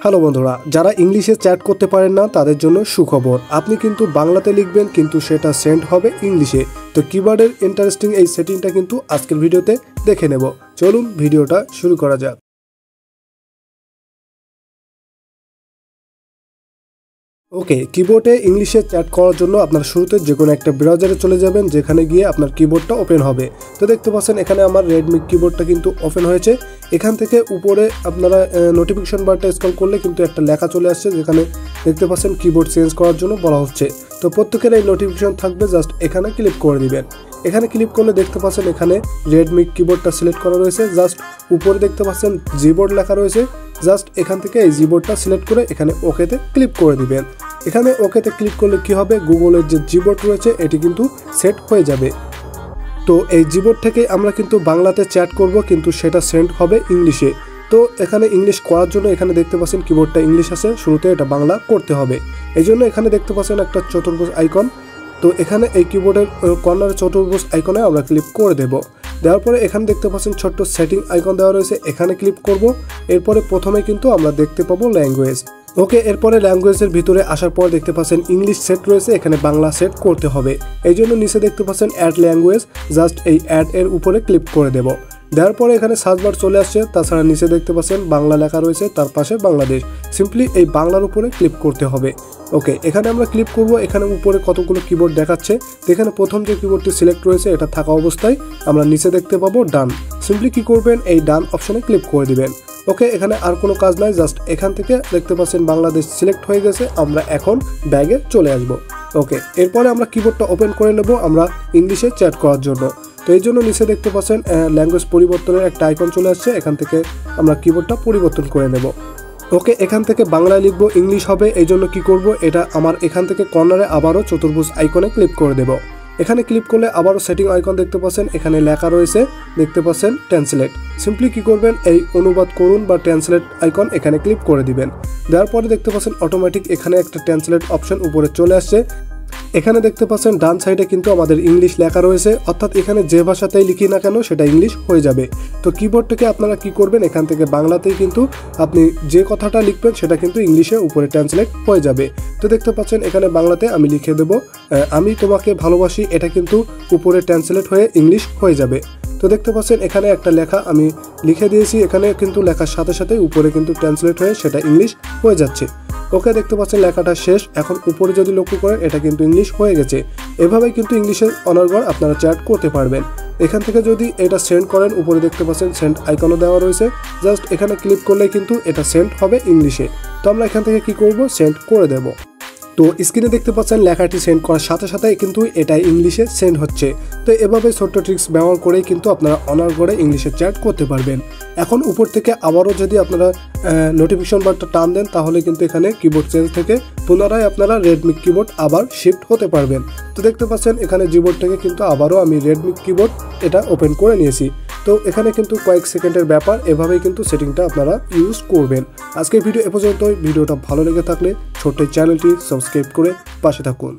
Hello বন্ধুরা, যারা ইংলিশে চ্যাট করতে পারেন না তাদের জন্য সুখবর। আপনি কিন্তু বাংলাতে লিখবেন কিন্তু সেটা সেন্ড হবে ইংলিশে। তো কিবোর্ডের ইন্টারেস্টিং এই সেটিংটা কিন্তু আজকের ভিডিওতে দেখে নেব। চলুন ভিডিওটা শুরু করা যাক। ওকে, কিবোর্ডে ইংলিশে চ্যাট করার জন্য আপনার শুরুতে যে কোনো একটা ব্রাউজারে চলে যাবেন, যেখানে গিয়ে আপনার কিবোর্ডটা ওপেন হবে। তো দেখতে পাচ্ছেন এখানে আমার রেডমি কিবোর্ডটা কিন্তু ওপেন হয়েছে। এখান থেকে উপরে আপনারা নোটিফিকেশন বারটা স্ক্রল করলে কিন্তু একটা লেখা চলে আসছে, যেখানে দেখতে পাচ্ছেন কিবোর্ড চেঞ্জ করার জন্য বলা হচ্ছে। তো প্রত্যেকের এই নোটিফিকেশন থাকবে, জাস্ট এখানে ক্লিক করে দিবেন। এখানে ক্লিক করলে দেখতে পাচ্ছেন এখানে রেডমি কিবোর্ডটা সিলেক্ট করা রয়েছে। জাস্ট উপরে দেখতে পাচ্ছেন জিবোর্ড লেখা রয়েছে। জাস্ট এখান থেকে এই জিবোর্ডটা সিলেক্ট করে এখানে ওকেতে ক্লিক করে দিবেন। এখানে ওকেতে ক্লিক করলে কি হবে, গুগলের যে জিবোর্ড রয়েছে এটি কিন্তু সেট হয়ে যাবে। তো এই জিবোর্ড থেকে আমরা কিন্তু বাংলাতে চ্যাট করব, কিন্তু সেটা সেন্ড হবে ইংলিশে। তো এখানে ইংলিশ করার জন্য এখানে দেখতে পাচ্ছেন কিবোর্ডটা ইংলিশ আছে, শুরুতে এটা বাংলা করতে হবে। এই জন্য এখানে দেখতে পাচ্ছেন একটা চতুর্ভুজ আইকন। তো এখানে এই কিবোর্ডের কর্নারে চতুর্ভুজ আইকনে আমরা ক্লিক করে দেব। দেওয়ার পরে এখানে দেখতে পাচ্ছেন ছোট্ট সেটিং আইকন দেওয়া রয়েছে, এখানে ক্লিক করব। এরপরে প্রথমে কিন্তু আমরা দেখতে পাবো ল্যাঙ্গুয়েজ। ওকে, এরপরে ল্যাঙ্গুয়েজের ভিতরে আসার পর দেখতে পাচ্ছেন ইংলিশ সেট রয়েছে, এখানে বাংলা সেট করতে হবে। এই জন্য নিচে দেখতে পাচ্ছেন অ্যাড ল্যাঙ্গুয়েজ, জাস্ট এই অ্যাড এর উপরে ক্লিক করে দেব। দেওয়ার পরে এখানে সার্চ বার চলে আসছে। তাছাড়া নিচে দেখতে পাচ্ছেন বাংলা লেখা রয়েছে, তার পাশে বাংলাদেশ। সিম্পলি এই বাংলার উপরে ক্লিক করতে হবে। ওকে, এখানে আমরা ক্লিক করব। এখানে উপরে কতগুলো কিবোর্ড দেখাচ্ছে। এখানে প্রথম যে কিবোর্ডটি সিলেক্ট রয়েছে এটা থাকা অবস্থায় আমরা নিচে দেখতে পাবো ডান। সিম্পলি কি করবেন, এই ডান অপশনে ক্লিক করে দিবেন। ওকে, এখানে আর কোনো কাজ নাই, জাস্ট এখান থেকে দেখতে পাচ্ছেন বাংলাদেশ সিলেক্ট হয়ে গেছে। আমরা এখন ব্যাগে চলে আসব। ওকে, এরপরে আমরা কিবোর্ডটা ওপেন করে নেব আমরা ইংলিশে চ্যাট করার জন্য। তো এই জন্য নিচে দেখতে পাচ্ছেন ল্যাঙ্গুয়েজ পরিবর্তনের একটা আইকন চলে আসছে, এখান থেকে আমরা কিবোর্ডটা পরিবর্তন করে নেব। ওকে, এখান থেকে বাংলায় লিখব, ইংলিশ হবে। এই জন্য কি করব, এটা আমার এখান থেকে কর্নারে আবারও চতুর্ভুজ আইকনে ক্লিক করে দেব। এখানে ক্লিক করলে আবারও সেটিং আইকন দেখতে পাচ্ছেন, এখানে লেখা রয়েছে দেখতে পাচ্ছেন ট্রান্সলেট। সিম্পলি কি করবেন, এই অনুবাদ করুন বা ট্রান্সলেট আইকন এখানে ক্লিক করে দিবেন। দেওয়ার পরে দেখতে পাচ্ছেন অটোমেটিক এখানে একটা ট্রান্সলেট অপশন উপরে চলে আসছে। এখানে দেখতে পাচ্ছেন ডান সাইডে কিন্তু আমাদের ইংলিশ লেখা রয়েছে, অর্থাৎ এখানে যে ভাষাতেই লিখি না কেন সেটা ইংলিশ হয়ে যাবে। তো কিবোর্ড থেকে আপনারা কি করবেন, এখান থেকে বাংলাতেই কিন্তু আপনি যে কথাটা লিখবেন সেটা কিন্তু ইংলিশে উপরে ট্রান্সলেট হয়ে যাবে। তো দেখতে পাচ্ছেন এখানে বাংলাতে আমি লিখে দেব আমি তোমাকে ভালোবাসি, এটা কিন্তু উপরে ট্রান্সলেট হয়ে ইংলিশ হয়ে যাবে। তো দেখতে পাচ্ছেন এখানে একটা লেখা আমি লিখে দিয়েছি, এখানে কিন্তু লেখার সাথে সাথে উপরে কিন্তু ট্রান্সলেট হয়ে সেটা ইংলিশ হয়ে যাচ্ছে। ওকে, দেখতে পাচ্ছেন লেখাটা শেষ। এখন উপরে যদি লক্ষ্য করেন এটা কিন্তু ইংলিশ হয়ে গেছে। এভাবেই কিন্তু ইংলিশের অনর্গল আপনারা চ্যাট করতে পারবেন। এখান থেকে যদি এটা সেন্ড করেন, উপরে দেখতে পাচ্ছেন সেন্ড আইকনও দেওয়া রয়েছে, জাস্ট এখানে ক্লিক করলে কিন্তু এটা সেন্ড হবে ইংলিশে। তো আমরা এখান থেকে কি করব, সেন্ড করে দেব। তো স্ক্রিনে দেখতে পাচ্ছেন লেখাটি সেন্ড করার সাথে সাথে কিন্তু এটা ইংলিশে সেন্ড হচ্ছে। তো এভাবে ছোট্ট ট্রিক্স ব্যবহার করেই কিন্তু আপনারা অনর্গলে ইংলিশে চ্যাট করতে পারবেন। এখন উপর থেকে আবারও যদি আপনারা নোটিফিকেশন বারটা টান দেন, তাহলে কিন্তু এখানে কিবোর্ড চেঞ্জ থেকে পুনরায় আপনারা রেডমি কিবোর্ড আবার শিফট হতে পারবেন। তো দেখতে পাচ্ছেন এখানে জিবোর্ড থেকে কিন্তু আবারও আমি রেডমি কিবোর্ড এটা ওপেন করে নিয়েছি। তো এখানে কিন্তু কয়েক সেকেন্ডের ব্যাপার, এভাবেই কিন্তু সেটিংটা আপনারা ইউজ করবেন। আজকের ভিডিও এ পর্যন্তই। ভিডিওটা ভালো লেগে থাকলে ছোট্ট চ্যানেলটি সাবস্ক্রাইব করে পাশে থাকুন।